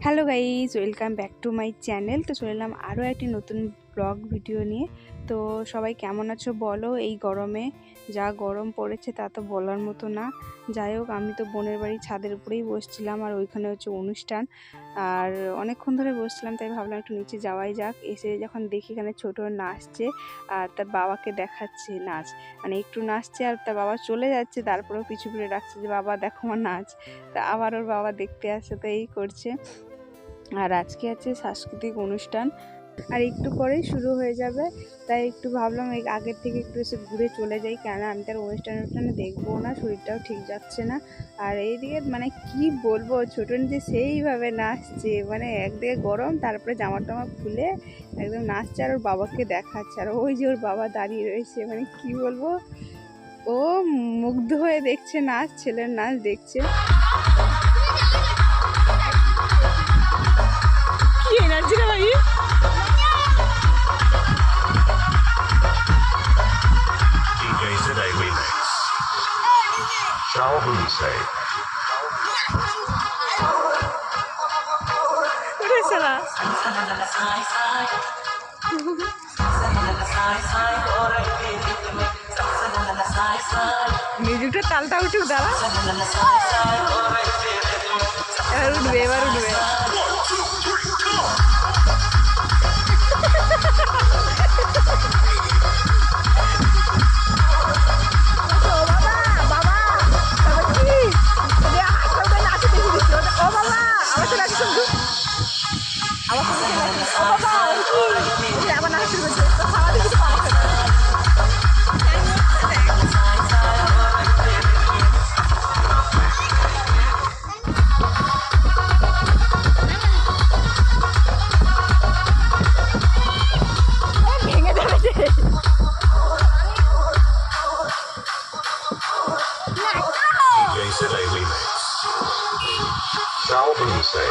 Hello guys, welcome back to my channel. তো চলে এলাম আরও একটি নতুন ব্লগ ভিডিও নিয়ে। তো সবাই কেমন আছো বলো? এই গরমে যা গরম পড়েছে তা তো বলার মতো না। যাই হোক, আমি তো বোনের বাড়ি ছাদের উপরেই বসছিলাম, আর ওইখানে হচ্ছে অনুষ্ঠান। আর অনেকক্ষণ ধরে বসছিলাম, তাই ভাবলাম একটু নিচে যাওয়াই যাক। এসে যখন দেখি এখানে ছোটো নাচছে আর তার বাবাকে দেখাচ্ছে নাচ, মানে একটু নাচছে আর তার বাবা চলে যাচ্ছে, তারপরেও পিছু ফিরে ডাকছে যে বাবা দেখো আমার নাচ। তা আবার ওর বাবা দেখতে আসছে, তো এই করছে। আর আজকে আছে সাংস্কৃতিক অনুষ্ঠান, আর একটু পরেই শুরু হয়ে যাবে। তাই একটু ভাবলাম এই আগের থেকে একটু এসে ঘুরে চলে যাই, কেন আমি তার অনুষ্ঠানে দেখবো না, শরীরটাও ঠিক যাচ্ছে না। আর এইদিকে মানে কি বলবো, ছোটন যে সেইভাবে নাচছে, মানে একদিকে গরম, তারপরে জামা টামা খুলে একদম নাচছে আর ওর বাবাকে দেখাচ্ছে, আর ওই যে ওর বাবা দাঁড়িয়ে রয়েছে, মানে কি বলবো, ও মুগ্ধ হয়ে দেখছে নাচ, ছেলের নাচ দেখছে। কি এনার্জি রে ভাই! DJ Today Remix. Shall we say? মিউজিকটা তালটা উঠুক, দাঁড়া, এবার উঠবে, এবার উঠবে। DJ Today Remix. Shall we say?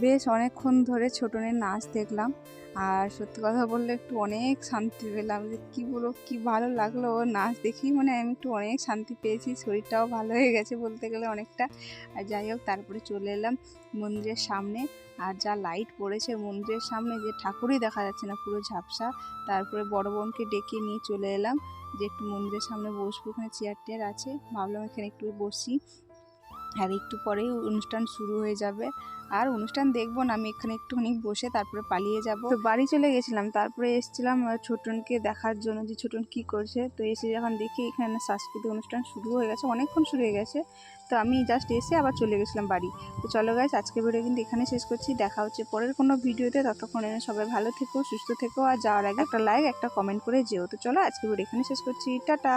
বেশ অনেকক্ষণ ধরে ছোটনের নাচ দেখলাম, আর সত্যি কথা বললে একটু অনেক শান্তি পেলাম। যে কী বলবো, কী ভালো লাগলো ওর নাচ দেখি, মানে আমি একটু অনেক শান্তি পেয়েছি, শরীরটাও ভালো হয়ে গেছে বলতে গেলে অনেকটা। আর যাই হোক, তারপরে চলে এলাম মন্দিরের সামনে, আর যা লাইট পড়েছে মন্দিরের সামনে, যে ঠাকুরই দেখা যাচ্ছে না, পুরো ঝাপসা। তারপরে বড় বোনকে ডেকে নিয়ে চলে এলাম যে একটু মন্দিরের সামনে বসবো, ওখানে চেয়ার টেয়ার আছে, ভাবলাম এখানে একটু বসি। আর একটু পরেই অনুষ্ঠান শুরু হয়ে যাবে, আর অনুষ্ঠান দেখবো না, আমি এখানে একটুখানি বসে তারপরে পালিয়ে যাব। তো বাড়ি চলে গেছিলাম, তারপরে এসেছিলাম ছোটনকে দেখার জন্য যে ছোটন কি করছে। তো এসে যখন দেখি এখানে সাংস্কৃতিক অনুষ্ঠান শুরু হয়ে গেছে, অনেকক্ষণ শুরু হয়ে গেছে, তো আমি জাস্ট এসে আবার চলে গেছিলাম বাড়ি। তো চলো গাইস, আজকের ভিডিও কিন্তু এখানে শেষ করছি, দেখা হচ্ছে পরের কোনো ভিডিওতে। ততক্ষণে সবাই ভালো থেকো, সুস্থ থেকো, আর যাওয়ার আগে একটা লাইক একটা কমেন্ট করে যেও। তো চলো আজকের ভিডিও এখানে শেষ করছি, টাটা।